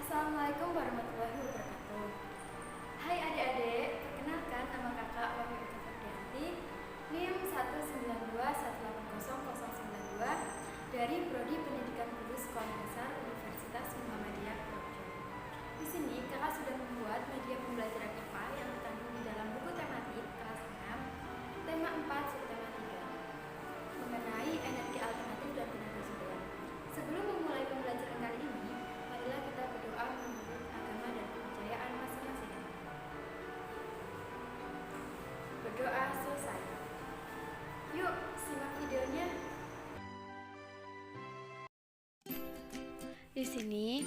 Assalamualaikum warahmatullahi wabarakatuh. Hai adik-adik, perkenalkan nama kakak Wahyu Ita Febrianti, NIM 192180092 dari Prodi Pendidikan Guru Sekolah Dasar Universitas Muhammadiyah Purworejo. Di sini kakak sudah membuat media pembelajaran IPA yang terkandung di dalam buku tematik kelas 6, tema 4, subtema 3, mengenai energi alternatif dan tenaga surya. Sebelum memulai pembelajaran kali ini, marilah kita berdoa menurut agama dan kepercayaan masing-masing. Berdoa selesai. Yuk, simak videonya. Di sini,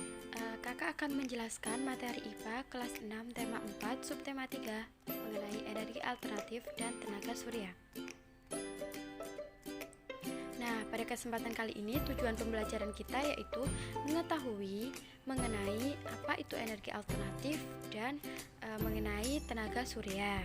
kakak akan menjelaskan materi IPA kelas 6 tema 4 subtema 3 mengenai energi alternatif dan tenaga surya. Nah, pada kesempatan kali ini tujuan pembelajaran kita yaitu mengetahui mengenai apa itu energi alternatif dan mengenai tenaga surya.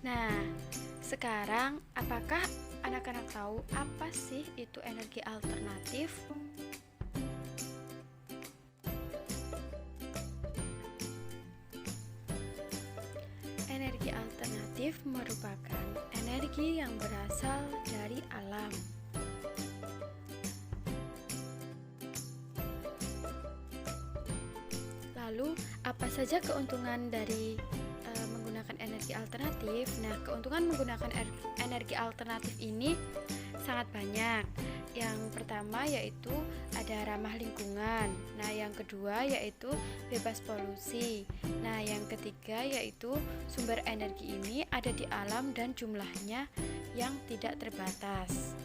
Nah, sekarang apakah anak-anak tahu apa sih itu energi alternatif? Energi alternatif merupakan energi yang berasal dari alam. Lalu, apa saja keuntungan dari menggunakan energi alternatif? Nah, keuntungan menggunakan energi alternatif ini sangat banyak. Yang pertama yaitu ada ramah lingkungan. Nah, yang kedua yaitu bebas polusi. Nah, yang ketiga yaitu sumber energi ini ada di alam dan jumlahnya yang tidak terbatas.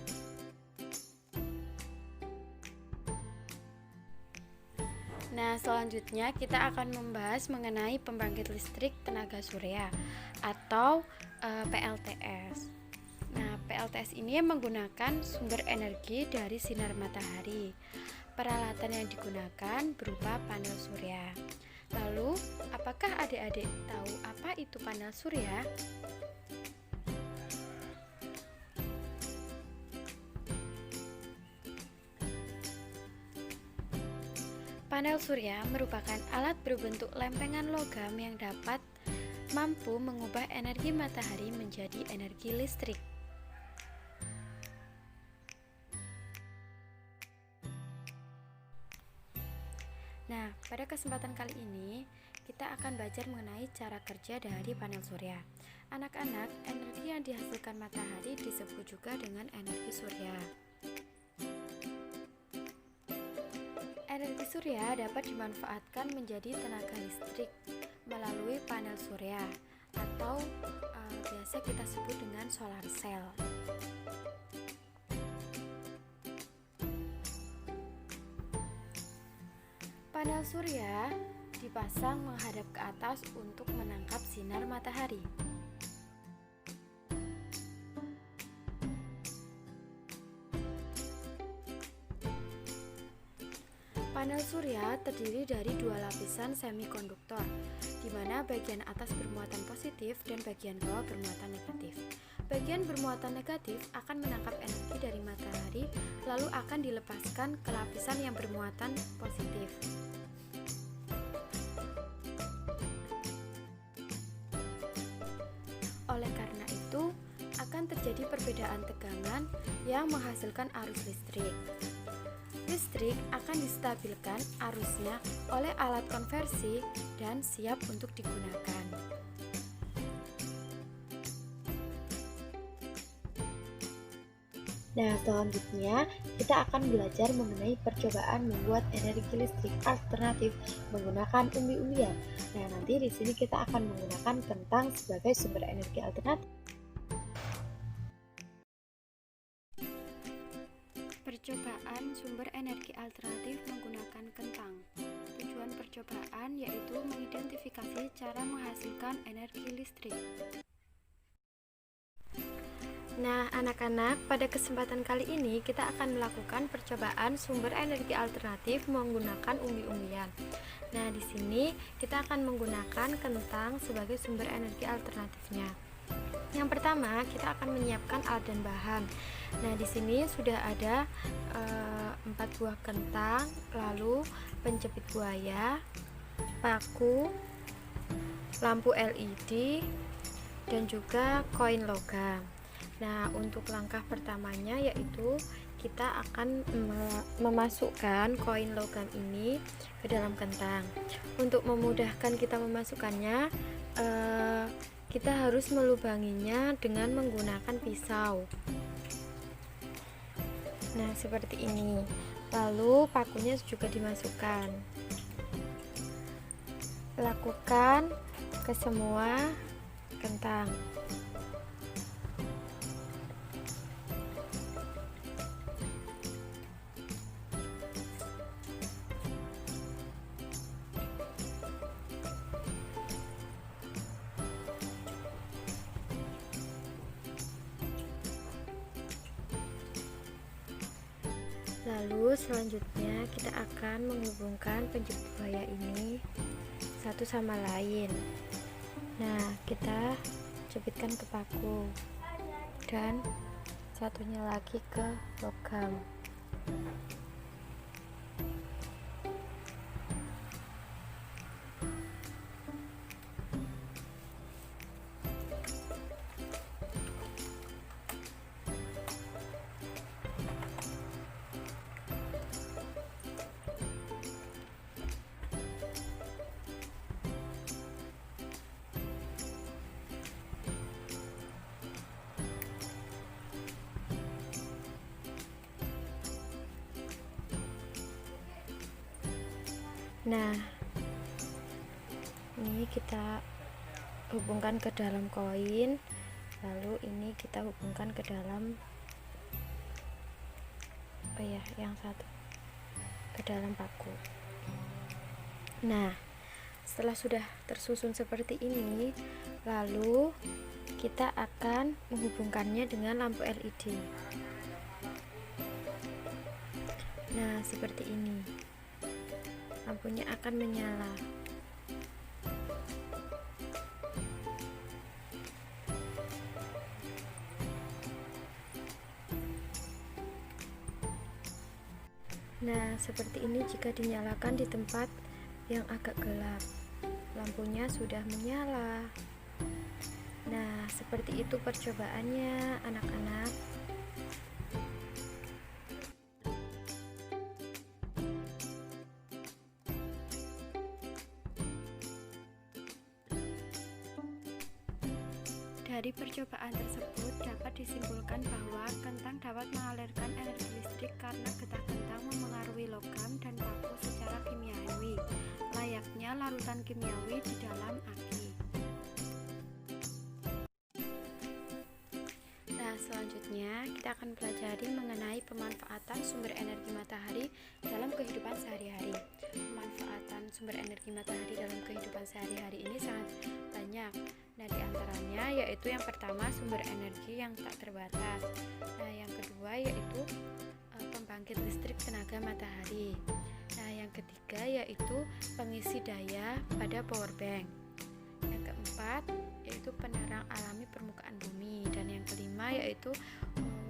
Nah, selanjutnya kita akan membahas mengenai pembangkit listrik tenaga surya atau PLTS. Nah, PLTS ini menggunakan sumber energi dari sinar matahari. Peralatan yang digunakan berupa panel surya. Lalu, apakah adik-adik tahu apa itu panel surya? Panel surya merupakan alat berbentuk lempengan logam yang dapat mampu mengubah energi matahari menjadi energi listrik. Nah, pada kesempatan kali ini kita akan belajar mengenai cara kerja dari panel surya. Anak-anak, energi yang dihasilkan matahari disebut juga dengan energi surya. Energi surya dapat dimanfaatkan menjadi tenaga listrik melalui panel surya atau biasa kita sebut dengan solar cell. Panel surya dipasang menghadap ke atas untuk menangkap sinar matahari. Panel surya terdiri dari dua lapisan semikonduktor, di mana bagian atas bermuatan positif dan bagian bawah bermuatan negatif. Bagian bermuatan negatif akan menangkap energi dari matahari, lalu akan dilepaskan ke lapisan yang bermuatan positif. Oleh karena itu, akan terjadi perbedaan tegangan yang menghasilkan arus listrik. Listrik akan distabilkan arusnya oleh alat konversi dan siap untuk digunakan. Nah, selanjutnya kita akan belajar mengenai percobaan membuat energi listrik alternatif menggunakan umbi-umbian. Nah, nanti di sini kita akan menggunakan kentang sebagai sumber energi alternatif. Percobaan sumber energi alternatif menggunakan kentang. Tujuan percobaan yaitu mengidentifikasi cara menghasilkan energi listrik. Nah, anak-anak, pada kesempatan kali ini kita akan melakukan percobaan sumber energi alternatif menggunakan umbi-umbian. Nah, di sini kita akan menggunakan kentang sebagai sumber energi alternatifnya. Yang pertama, kita akan menyiapkan alat dan bahan. Nah, di sini sudah ada 4 buah kentang, lalu penjepit buaya, paku, lampu LED, dan juga koin logam. Nah, untuk langkah pertamanya yaitu kita akan memasukkan koin logam ini ke dalam kentang. Untuk memudahkan kita memasukkannya, kita harus melubanginya dengan menggunakan pisau. Nah, seperti ini. Lalu pakunya juga dimasukkan. Lakukan ke semua kentang. Lalu selanjutnya kita akan menghubungkan penjepit buaya ini satu sama lain. Nah, kita jepitkan ke paku dan satunya lagi ke logam. Nah, ini kita hubungkan ke dalam koin, lalu ini kita hubungkan ke dalam yang satu ke dalam paku. Nah, setelah sudah tersusun seperti ini, lalu kita akan menghubungkannya dengan lampu LED. Nah, seperti ini. Lampunya akan menyala. Nah, seperti ini jika dinyalakan di tempat yang agak gelap. Lampunya sudah menyala. Nah, seperti itu percobaannya, anak-anak. Dari percobaan tersebut dapat disimpulkan bahwa kentang dapat mengalirkan energi listrik karena getah kentang memengaruhi logam dan paku secara kimiawi, layaknya larutan kimiawi di dalam aki. Nah, selanjutnya kita akan pelajari mengenai pemanfaatan sumber energi matahari dalam kehidupan sehari-hari. Pemanfaatan sumber energi matahari dalam kehidupan sehari-hari ini sangat banyak. Nah, di antaranya yaitu yang pertama sumber energi yang tak terbatas. Nah, yang kedua yaitu pembangkit listrik tenaga matahari. Nah, yang ketiga yaitu pengisi daya pada power bank. Yang keempat yaitu penerang alami permukaan bumi, dan yang kelima yaitu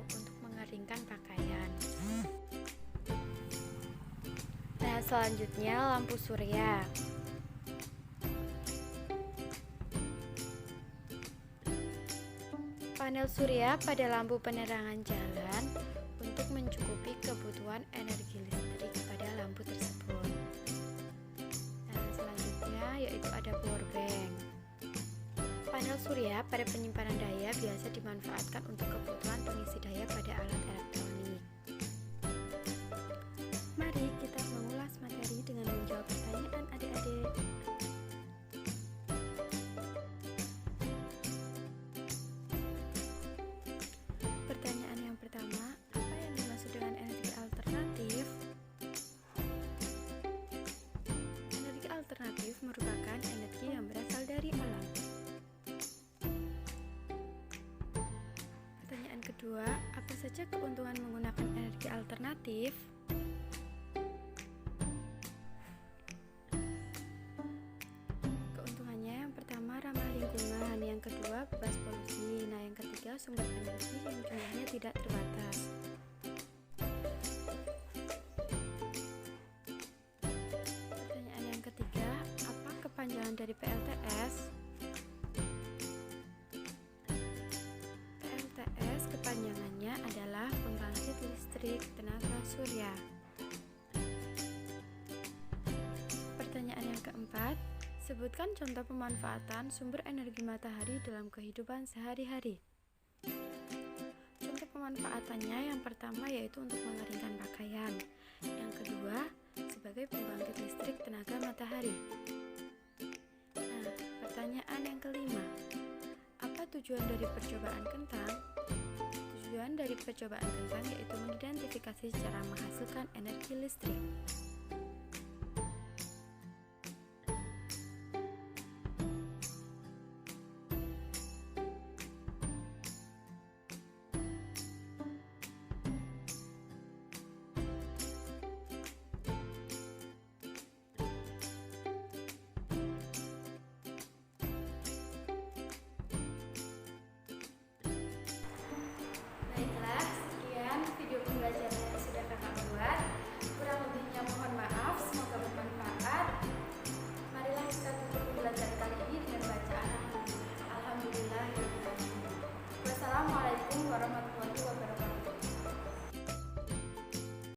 untuk mengeringkan pakaian. Nah, selanjutnya lampu surya. Panel surya pada lampu penerangan jalan untuk mencukupi kebutuhan energi listrik pada lampu tersebut. Nah, selanjutnya yaitu ada power bank. Panel surya pada penyimpanan daya biasa dimanfaatkan untuk kebutuhan pengisi daya pada alat elektronik. Mari kita mengulas materi dengan menjawab pertanyaan adik-adik. Pertanyaan yang pertama, apa yang dimaksud dengan energi alternatif? Energi alternatif merupakan energi yang berasal dari alam. Pertanyaan saja keuntungan menggunakan energi alternatif? Keuntungannya yang pertama ramah lingkungan, yang kedua bebas polusi, nah yang ketiga sumber energi yang jumlahnya tidak terbatas. Pertanyaan yang ketiga, apa kepanjangan dari PLTS? PLTS kepanjangannya adalah pembangkit listrik tenaga surya. Pertanyaan yang keempat, sebutkan contoh pemanfaatan sumber energi matahari dalam kehidupan sehari-hari. Contoh pemanfaatannya yang pertama yaitu untuk mengeringkan pakaian. Yang kedua, sebagai pembangkit listrik tenaga matahari. Nah, pertanyaan yang kelima, apa tujuan dari percobaan kentang? Tujuan dari percobaan kentang yaitu mengidentifikasi cara menghasilkan energi listrik.